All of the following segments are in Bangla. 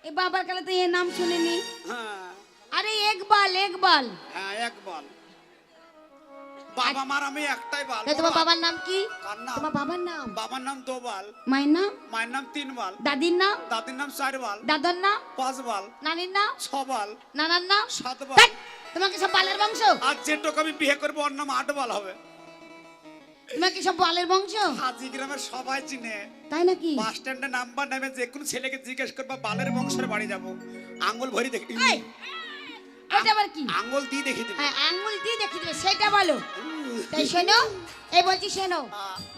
এই বাবার কালে তো এর নাম শুনিনি। হ্যাঁ আরে একবাল। হ্যাঁ একবাল। বাবা মার আমি একটাই বাল। তোমার বাবার নাম কি? কার নাম? তোমার বাবার নাম? বাবার নাম দোবাল। মায়ের নাম? মায়ের নাম তিনবাল। দাদির নাম? দাদির নাম চারবাল। দাদার নাম? পাঁচবাল। নানির নাম? ছবাল। নানার নাম? সাতবাল। তোমাকে সব বালের বংশ? আর যেটুকু আমি বিয়ে করবো ওর নাম আটবাল হবে। তোমাকে সব বালের বংশ? হাজি গ্রামের সবাই চিনে। তাই নাকি? বাস স্ট্যান্ডে নাম্বার নামে যে কোন ছেলেকে জিজ্ঞেস করবা বালের বংশের বাড়ি যাবো, আঙ্গুল ভরি দেখি। ওটা আবার কি? আঙ্গুল দিয়ে দেখি দিবি। হ্যাঁ আঙ্গুল দিয়ে দেখিয়ে দেবে, সেটা বলো। তাই শোনো, এই বলছি শোনো,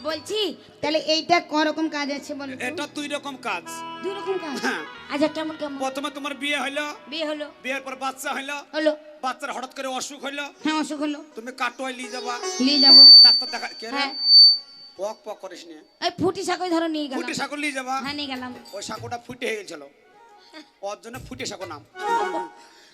বলছি তাহলে এইটা কোন রকম কাজ আছে বলো তো? এটা দুই রকম কাজ। দুই রকম কাজ? হ্যাঁ। আচ্ছা কেমন কেমন? প্রথমে তোমার বিয়ে হলো। বিয়ে হলো। বিয়ের পর বাচ্চা হলো। হলো। বাচ্চার হঠাৎ করে অসুখ হলো। হ্যাঁ অসুখ হলো। তুমি কাটোয় নিয়ে যাবা। নিয়ে যাবো। ডাক্তার দেখা কে রে? হ্যাঁ। পক পক করিস নি। এই ফুটি সাকই ধরো নিয়ে গেলাম। ফুটে সাকর নিয়ে যাবা। হ্যাঁ নিয়ে গেলাম। ওই সাকোটা ফুটে হয়ে গেছিল, ওর জন্য ফুটে সাকো নাম।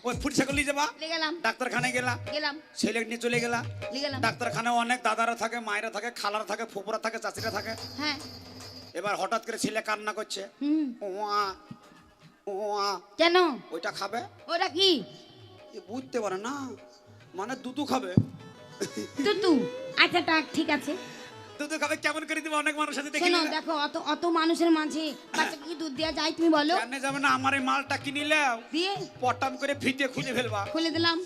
ওই ফুটে সাকর নিয়ে যাবা। নিয়ে গেলাম। ডাক্তারখানায় গেলা। গেলাম। ছেলে নিয়ে চলে গেলা। নিয়ে গেলাম। ডাক্তারখানায় অনেক দাদারা থাকে, মায়েরা থাকে, খালারা থাকে, ফুপুরা থাকে, চাচিরা থাকে। হ্যাঁ। এবার হঠাৎ করে ছেলে কান্না করছে। হুম। ওয়া ওয়া। কেন? ওইটা খাবে? ওটা কি? এ বুঝতে পারে না, মানে দুধু খাবে। তুতু। আচ্ছা ঠিক আছে। দুধু খাবে কেমন করে দিবে? অনেক মানুষ আছে দেখি। শোনো দেখো, অত মানুষের মাঝে বাচ্চাকে কি দুধ দেওয়া যায় তুমি বলো? জানে যাবে না, আমার এই মালটা কিনিলেও দিয়ে পটাম করে ফিটে খুলে ফেলবা। খুলে দিলাম।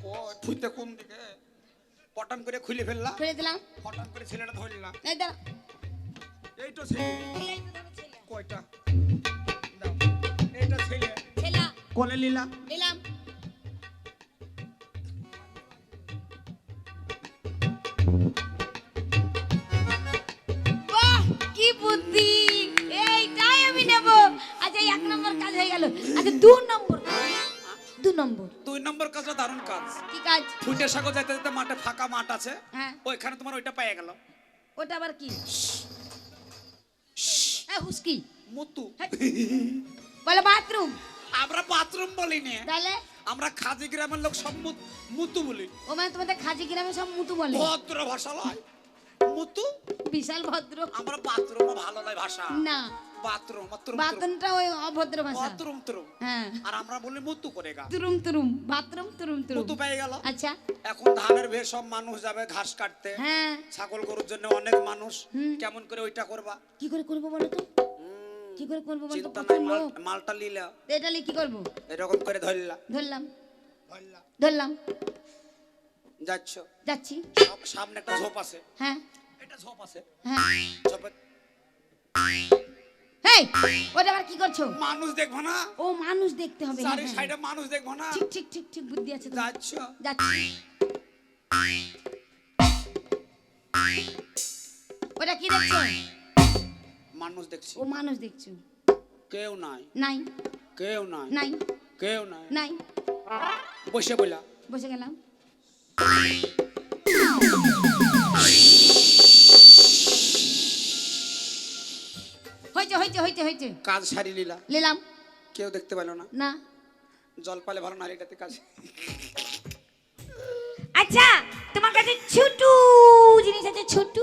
ও ফুটে কোন দিকে? পটাম করে খুলে ফেললা। খুলে দিলাম। পটাম করে ছেলেটা ধরলা। এই দাঁড়া। এই তো ছেলে। কয়টা? দাও। এইটা ছেলে। ছেলা। কোলে লীলা। দিলাম। বাহ কি বুদ্ধি, এইটাই আমি নেব। আচ্ছা এই এক নম্বর কাজ হয়ে গেল। আচ্ছা দু নম্বর কাজ। দু নম্বর। দুই নম্বর কাজটা দারুণ কাজ। কি কাজ? ফুটে সাগো যাইতে যাইতে মাঠে ফাঁকা মাঠ আছে। হ্যাঁ। ওইখানে তোমার ওইটা পেয়ে গেল। ওটা আবার কি? হুস্কি। মুতু। বলে বাথরুম। আমরা বাথরুম বলি না, তাহলে আমরা খাজি গ্রামের লোক সব মুতু বলি। ও মানে তোমাদের খাজি গ্রামে সব মুতু বলে? ভদ্র ভাষা লয় মুতু। বিশাল ভদ্র। আমরা বাথরুম ভালো লয় ভাষা না বাথরুম। বাথরুমটা ওই অভদ্র ভাষা। বাথরুম তুরুম। হ্যাঁ আর আমরা বলি মুতু করে গা। তুরুম তুরুম বাথরুম তুরুম তুরুম। মুতু পেয়ে গেল। আচ্ছা এখন ধানের ভের সব মানুষ যাবে ঘাস কাটতে। হ্যাঁ ছাগল গরুর জন্য অনেক মানুষ। হুম। কেমন করে ওইটা করবা? কি করে করবো বলো তো? কি করে করবো বলো তো? চিন্তা নাই, প্রথম লোক। মালটা লিলা এটা নিয়ে কি করবো? এরকম করে ধরলা। ধরলাম ধরলা ধরলাম যাচ্ছ। যাচ্ছি। সামনে একটা ঝোপ আছে। হ্যাঁ এটা ঝোপ আছে। হ্যাঁ। ঝোপে হেই ওটা আবার কি করছো? মানুষ দেখবো না? ও মানুষ দেখতে হবে। চারি সাইডে মানুষ দেখবো না? ঠিক ঠিক ঠিক ঠিক বুদ্ধি আছে তোমার। যাচ্ছ। যাচ্ছি। ওটা কি দেখছো? মানুষ দেখছি। ও মানুষ দেখছো? কেউ নাই। নাই কেউ নাই। নাই কেউ নাই। নাই। বসে বইলা। বসে গেলাম। হইছে হইছে হইছে হইছে। কাজ সারি লিলা। নিলাম। কেউ দেখতে পেল না। না। জল পালে ভালো নারীটাতে কাজ। আচ্ছা তোমার কাছে ছোট জিনিস আছে? ছোট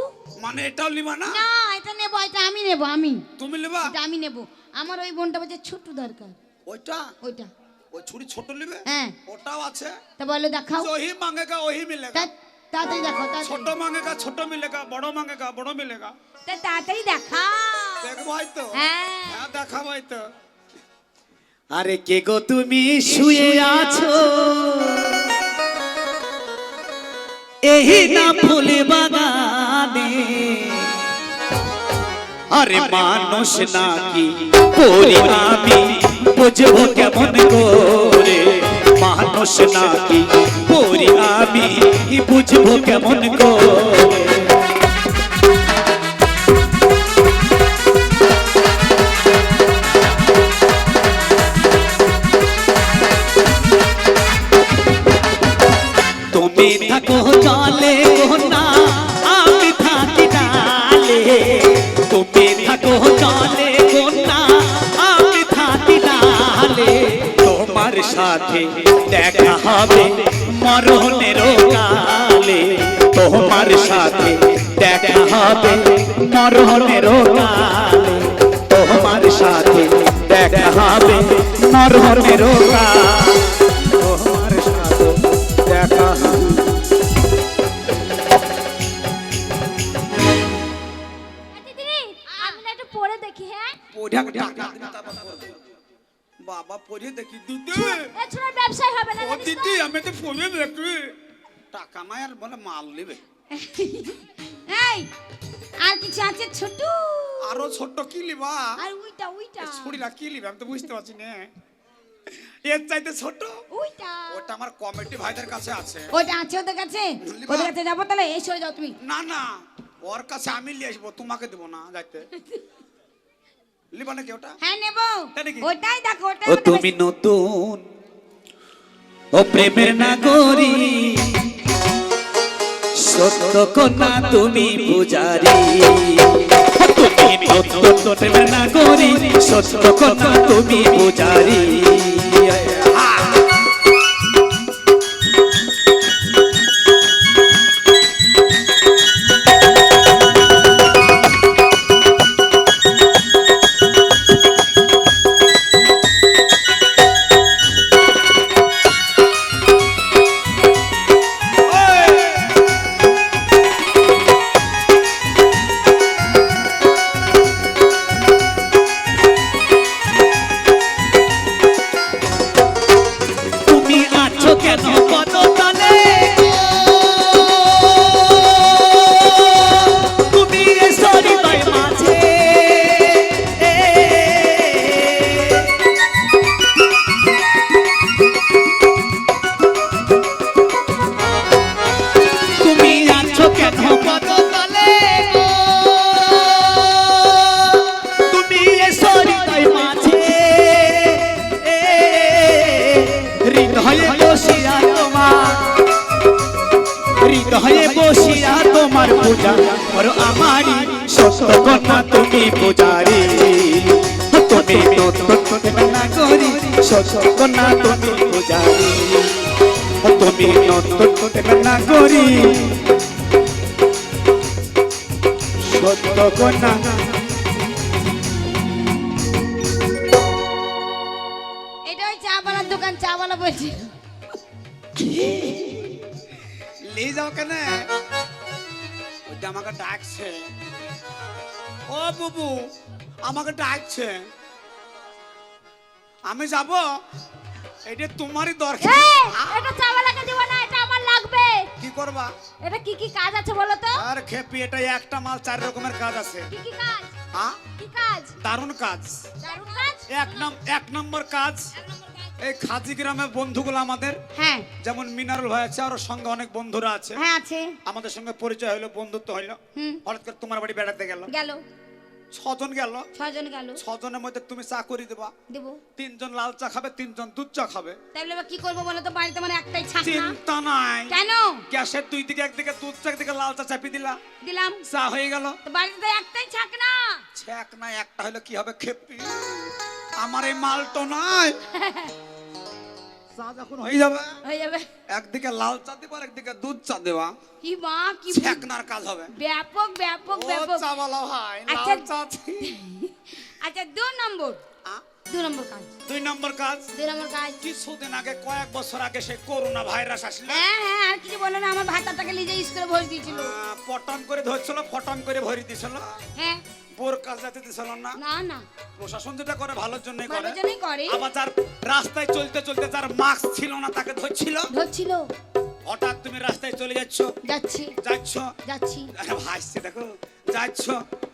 মানে এটাও লিবা না? না এটা নেবো, এটা আমি নেবো। আমি তুমি লিবা? এটা আমি নেবো। আমার ওই বোনটা বলছে ছোট দরকার। ওইটা ওইটা ওই ছুরি ছোট লিবে? হ্যাঁ। ওটাও আছে। তা বলো দেখাও। ওহি মাঙ্গেগা ওহি মিলেগা। তাড়াতাড়ি দেখাও। ছোট মাঙ্গেগা ছোট মিলেগা, বড় মাঙ্গেগা বড় মিলেগা। তাড়াতাড়ি দেখাও। দেখবো হয়তো। হ্যাঁ হ্যাঁ দেখাবো হয়তো। আরে কে গো তুমি শুয়ে আছো এই না ফুল বাগানে? আরে মানুষ নাকি পরি আমি বুঝবো কেমন করে? মানুষ নাকি পরি আমি বুঝবো কেমন করে? তুমি থাকো জলে গোনা আমি থাকি ডালে। তুমি থাকো জলে গোনা আমি থাকি ডালে। তোমার সাথে দেখা হবে মরণের কালে। তোমার সাথে দেখা হবে মরণের কালে। তোমার সাথে দেখা হবে ধর্মের তোমার সাথে দেখা দিদি আমি না একটু পরে দেখি হ্যাঁ পড়ে টাকা দিলে তারপর করবো। বাবা পড়ে দেখি দিদি এ ছোড়ার ব্যবসায় হবে না ও জানিস তো? দিদি আমি তো পড়ে দেখি টাকা নাই আর বলে মাল নেবে এই আর কিছু আছে ছোট আরো ছোট কি লিবা আর ওইটা ছুরিলা কি লিবে আমি তো বুঝতে পারছি না এর চাইতে ছোট ওইটা ওটা আমার কমিটি ভাইদের কাছে আছে ওইটা আছে ওদের কাছে ওদের কাছে যাবো তাহলে এই সরে যাও তুমি না না ওর কাছে আমি নিয়ে আসবো তোমাকে দেবো না যাইতে লিবা নাকি ওটা হ্যাঁ নেবো তাহলে কি? ওটাই দেখো ওটাই ও তুমি নতুন ও প্রেমের নাগরী সত্য কন্যা তুমি পূজারি তুমি নতুন প্রেমের নাগরী সত্য কন্যা তুমি পূজারি তুমি আছো কেন পদতলে তুমি এসো হৃদয় মাঝে তুমি আছো কেন পদতলে তুমি এসো হৃদয় মাঝে হৃদয়ে বসিয়া তোমার পূজা করো আমারি সত্য কন্যা তুমি পূজারি তুমি নতুন নাগরী সত্য কন্যা তুমি পূজারি তুমি নতুন নাগরী সত্য কন্যা এটা ওই চা বানার দোকান চা বানা বলছি নিয়ে যাও কেন ওইটা আমাকে ডাকছে ও বুবু আমাকে ডাকছে আমি যাব এটা তোমারই দরকার এই এটা চা বানাকে দিব না এটা আমার লাগবে কি করবা এটা কি কি কাজ আছে বলো তো আর খেপি এটা একটা মাল 4 রকমের কাজ আছে কি কি কাজ হ্যাঁ কি কাজ দারুণ কাজ দারুণ কাজ এক নম্বর কাজ এই খাজি গ্রামের বন্ধুগুলো আমাদের হ্যাঁ যেমন মিনারুল ভাই আছে আর ওর সঙ্গে অনেক বন্ধুরা আছে হ্যাঁ আছে আমাদের সঙ্গে পরিচয় হলো বন্ধুত্ব হইলো হুম হঠাৎ করে তোমার বাড়ি বেড়াতে গেল গেল 6 জন গেল 6 জন গেল 6 জনের মধ্যে তুমি চা করে দেবা দেব 3 জন লাল চা খাবে 3 জন দুধ চা খাবে তাইলে এবার কি করব বলো তো বাড়িতে মানে একটাই ছাক না চিন্তা নাই কেন গ্যাসের দুই দিকে একদিকে দুধ চা একদিকে লাল চা চাপি দিলা দিলাম চা হয়ে গেল তো বাড়িতে তো একটাই ছাক না ছ্যাক না একটা হলো কি হবে খেপি আমার এই মালটো নাই চা যখন হয়ে যাবে হয়ে যাবে একদিকে লাল চা দেবা আর একদিকে দুধ চা দেবা কি মা কি ছ্যাকনার কাজ হবে ব্যাপক ব্যাপক ও ব্যাপক চা বলা ভাই আচ্ছা। লাল চা আচ্ছা 2 নম্বর আ? 2 নম্বর কাজ 2 নম্বর কাজ 2 নম্বর কাজ কিছুদিন আগে কয়েক বছর আগে সেই করোনা ভাইরাস আসলে হ্যাঁ আর কিছু বলো না আমার ভাতাটাকে নিজে স্কুলে ভরে দিয়েছিল পটন করে ধরছিল ফটন করে ভরি দিছিল হ্যাঁ বোর কাজ যাতে দিছিল না না না প্রশাসন যেটা করে ভালোর জন্যই করে ভালোর জন্যই করে। আবার যার রাস্তায় চলতে চলতে যার মাস্ক ছিল না তাকে ধরছিল ধরছিল হঠাৎ তুমি রাস্তায় চলে যাচ্ছ যাচ্ছি যাচ্ছ আরে ভাসছে দেখো যাচ্ছ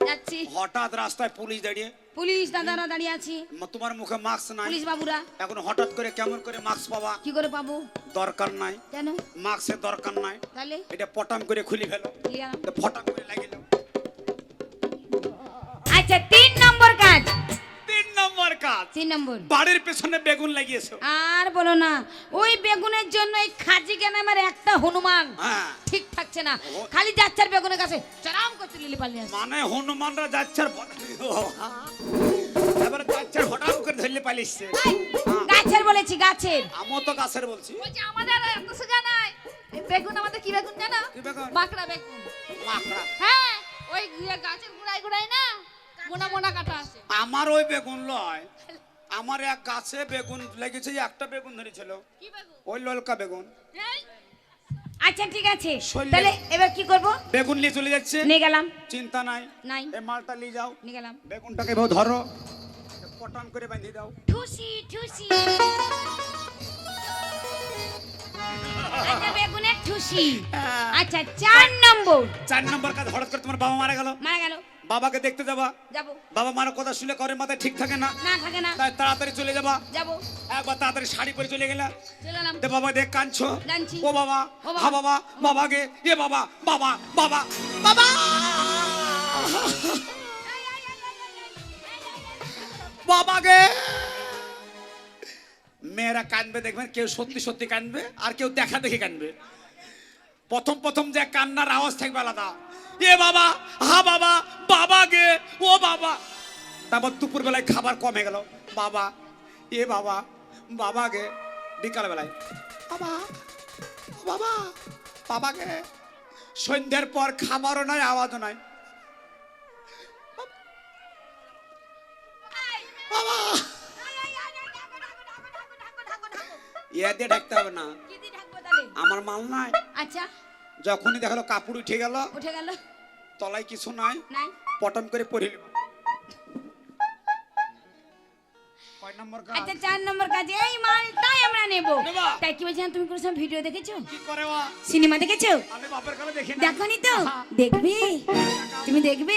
যাচ্ছি হঠাৎ রাস্তায় পুলিশ দাঁড়িয়ে পুলিশ দাদারা দাঁড়িয়ে আছি তোমার মুখে মাস্ক নাই পুলিশ বাবুরা এখন হঠাৎ করে কেমন করে মাস্ক পাবা কি করে পাবো দরকার নাই কেন মাস্কের দরকার নাই তাহলে এটা পটাম করে খুলি ফেলো লিয়া। তো ফটাম করে লাগিল আচ্ছা 3 নম্বর কাজ 3 নম্বর কাজ 3 নম্বর বাড়ির পেছনে বেগুন লাগিয়েছো আর বলো না ওই বেগুনের জন্য এই খাজি কেন আমার একটা হনুমান হ্যাঁ ঠিক থাকছে না খালি যাচ্ছার বেগুনের কাছে চরাম করতে লিলি পালিয়ে আসছে মানে হনুমানরা যাচ্ছে আর এবারে যাচ্ছে হঠাৎ করে ধরলে পালিয়েছে এই, গাছের বলেছি গাছের আমও তো গাছের বলছি বলছি আমাদের এত সোজা নাই এই বেগুন আমাদের কি বেগুন জানো কি বেগুন? বাঁকড়া বেগুন মাকড়া হ্যাঁ ওই গাছের গুড়াই গুড়াই না মোনা মোনা কাটা আছে আমার ওই বেগুন লয় আমার এক গাছে বেগুন লেগেছে, একটা বেগুন ধরেছিল, কি বেগুন? ওই ললকা বেগুন। এই, আচ্ছা ঠিক আছে, শৈলে- তাহলে এবার কি করব? বেগুন নিয়ে চলে যাচ্ছে, নিয়ে গেলাম। চিন্তা নাই, নাই, এই মালটা নিয়ে যাও, নিয়ে গেলাম। বেগুনটাকে এভাবে ধরো, পটান করে বাঁধি দাও। ঠুসি ঠুসি, আচ্ছা বেগুনের ঠুসি। হ্যাঁ। আচ্ছা 4 নম্বর। 4 নম্বর কাজ, হঠাৎ করে তোমার বাবা মারা গেল, মারা গেল, বাবাকে দেখতে যাবা, যাব বাবা মার কথা শুনে করে মাথায় ঠিক থাকে না, না, থাকে না, তাই তাড়াতাড়ি চলে যাবা। যাব, একবার তাড়াতাড়ি শাড়ি পরে চলে গেলা, চলে এলাম। দে বাবা দেখ কাঁদছো, কাঁদছি। ও বাবা, ও বাবা। হা বাবা, বাবাকে, এ বাবা, বাবা, বাবা, বাবা, বাবাকে। মেয়েরা কাঁদবে দেখবেন, কেউ সত্যি সত্যি কাঁদবে আর কেউ দেখা দেখে কাঁদবে। প্রথম প্রথম যে কান্নার আওয়াজ থাকবে আলাদা, এ বাবা, হা বাবা, বাবাকে, ও বাবা। তারপর দুপুর বেলায় খাবার কমে গেল, বাবা, এ বাবা, বাবাকে। বিকাল বেলায় বাবা, ও বাবা, বাবাকে। সন্ধ্যার পর খাবারও নাই, আওয়াজও নাই, বাবা। ইয়া দিয়ে ডাকতে হবে না, কি দিয়ে ঢাকবো তাহলে? আমার মাল নাই। আচ্ছা, যখনই দেখালো কাপড় উঠে গেল, উঠে গেল, তলায় কিছু নাই, নাই, পটম করে পড়িল। কয় নম্বর কাজ? আচ্ছা 4 নম্বর কাজে এই মালটাই আমরা নেব। নেবা? তাই কি বলছেন, তুমি কোনো সময় ভিডিও দেখেছো, কি করে ও? সিনেমা দেখেছো? আমি বাপের কালে দেখি না। দেখোনি তো? দেখবে, তুমি দেখবে।